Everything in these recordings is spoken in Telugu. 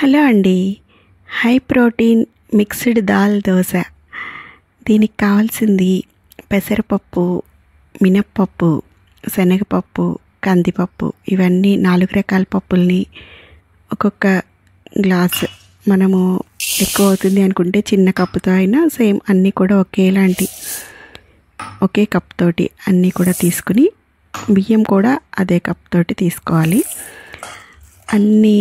హలో అండి. High protein mixed dal dosa. దీనికి కావాల్సింది పెసరపప్పు, మినప్పప్పు, శనగపప్పు, కందిపప్పు, ఇవన్నీ 4 రకాల పప్పుల్ని ఒక్కొక్క గ్లాస్, మనము ఎక్కువ అవుతుంది అనుకుంటే చిన్న కప్పుతో అయినా సేమ్ అన్నీ కూడా ఒకే కప్ తోటి అన్నీ కూడా తీసుకుని, బియ్యం కూడా అదే కప్ తోటి తీసుకోవాలి. అన్నీ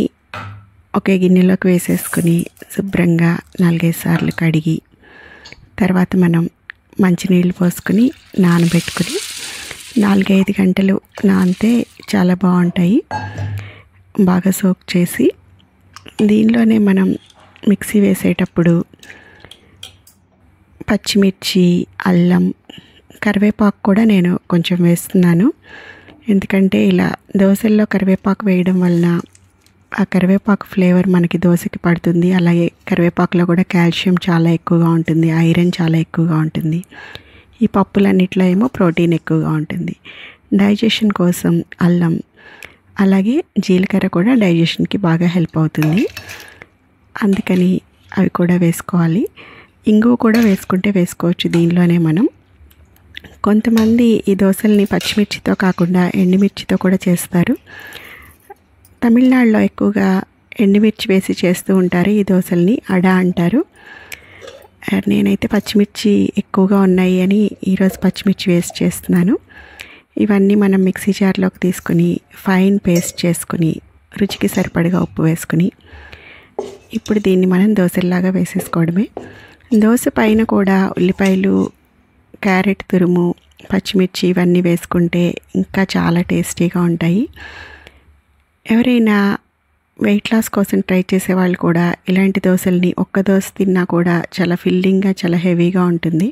ఒకే గిన్నెలోకి వేసేసుకుని శుభ్రంగా 4-5 సార్లు కడిగి, తర్వాత మనం మంచినీళ్ళు పోసుకుని నానబెట్టుకుని 4-5 గంటలు నానితే చాలా బాగుంటాయి. బాగా సోక్ చేసి దీనిలోనే మనం మిక్సీ వేసేటప్పుడు పచ్చిమిర్చి, అల్లం, కరివేపాకు కూడా నేను కొంచెం వేస్తున్నాను. ఎందుకంటే ఇలా దోశల్లో కరివేపాకు వేయడం వలన ఆ కరివేపాకు ఫ్లేవర్ మనకి దోశకి పడుతుంది. అలాగే కరివేపాకులో కూడా కాల్షియం చాలా ఎక్కువగా ఉంటుంది, ఐరన్ చాలా ఎక్కువగా ఉంటుంది. ఈ పప్పులన్నిట్లో ఏమో ప్రోటీన్ ఎక్కువగా ఉంటుంది. డైజెషన్ కోసం అల్లం, అలాగే జీలకర్ర కూడా డైజెషన్కి బాగా హెల్ప్ అవుతుంది. అందుకని అవి కూడా వేసుకోవాలి. ఇంగువ కూడా వేసుకుంటే వేసుకోవచ్చు దీనిలోనే మనం. కొంతమంది ఈ దోశల్ని పచ్చిమిర్చితో కాకుండా ఎండుమిర్చితో కూడా చేస్తారు. తమిళనాడులో ఎక్కువగా ఎండుమిర్చి వేసి చేస్తూ ఉంటారు. ఈ దోశల్ని అడ అంటారు. నేనైతే పచ్చిమిర్చి ఎక్కువగా ఉన్నాయి అని ఈరోజు పచ్చిమిర్చి వేసి చేస్తున్నాను. ఇవన్నీ మనం మిక్సీ జార్లోకి తీసుకుని ఫైన్ పేస్ట్ చేసుకుని, రుచికి సరిపడగా ఉప్పు వేసుకుని, ఇప్పుడు దీన్ని మనం దోశల్లాగా వేసేసుకోవడమే. దోశ పైన కూడా ఉల్లిపాయలు, క్యారెట్ తురుము, పచ్చిమిర్చి ఇవన్నీ వేసుకుంటే ఇంకా చాలా టేస్టీగా ఉంటాయి. ఎవరైనా వెయిట్ లాస్ కోసం ట్రై చేసేవాళ్ళు కూడా ఇలాంటి దోశల్ని ఒక్క దోశ తిన్నా కూడా చాలా ఫిల్లింగ్గా, చాలా హెవీగా ఉంటుంది.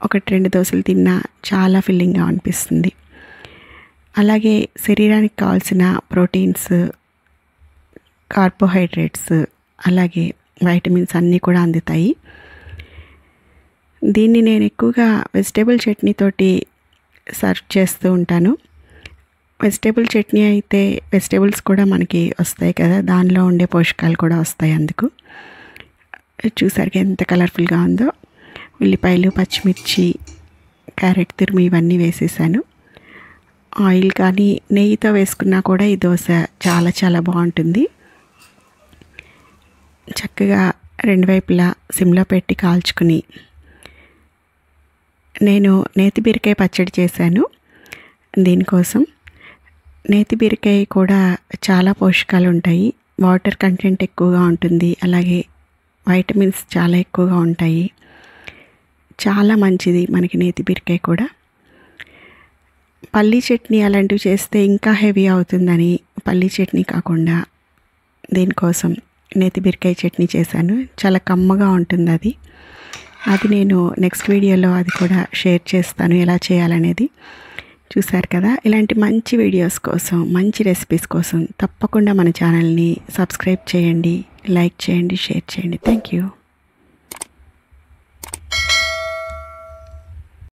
1-2 దోశలు తిన్నా చాలా ఫిల్లింగ్గా అనిపిస్తుంది. అలాగే శరీరానికి కావాల్సిన ప్రోటీన్స్, కార్బోహైడ్రేట్స్, అలాగే వైటమిన్స్ అన్నీ కూడా అందుతాయి. దీన్ని నేను ఎక్కువగా వెజిటేబుల్ చట్నీతోటి సర్వ్ చేస్తూ ఉంటాను. వెజిటేబుల్ చట్నీ అయితే వెజిటేబుల్స్ కూడా మనకి వస్తాయి కదా, దానిలో ఉండే పోషకాలు కూడా వస్తాయి. అందుకు చూసారుగా ఎంత కలర్ఫుల్గా ఉందో. ఉల్లిపాయలు, పచ్చిమిర్చి, క్యారెట్ తురుము ఇవన్నీ వేసేసాను. ఆయిల్ కానీ నెయ్యితో వేసుకున్నా కూడా ఈ దోశ చాలా చాలా బాగుంటుంది. చక్కగా 2 వైపులా సిమ్లో పెట్టి కాల్చుకుని, నేను నేతి బీరకాయ పచ్చడి చేశాను. దీనికోసం నేతి బీరకాయ కూడా చాలా పోషకాలు ఉంటాయి. వాటర్ కంటెంట్ ఎక్కువగా ఉంటుంది. అలాగే వైటమిన్స్ చాలా ఎక్కువగా ఉంటాయి. చాలా మంచిది మనకి నేతి బీరకాయ కూడా. పల్లీ చట్నీ అలాంటివి చేస్తే ఇంకా హెవీ అవుతుందని పల్లీ చట్నీ కాకుండా దీనికోసం నేతి బీరకాయ చట్నీ చేశాను. చాలా కమ్మగా ఉంటుంది అది నేను నెక్స్ట్ వీడియోలో అది కూడా షేర్ చేస్తాను ఎలా చేయాలనేది. చూశారు కదా. ఇలాంటి మంచి వీడియోస్ కోసం, మంచి రెసిపీస్ కోసం తప్పకుండా మన ఛానల్ని సబ్స్క్రైబ్ చేయండి, లైక్ చేయండి, షేర్ చేయండి. Thank you.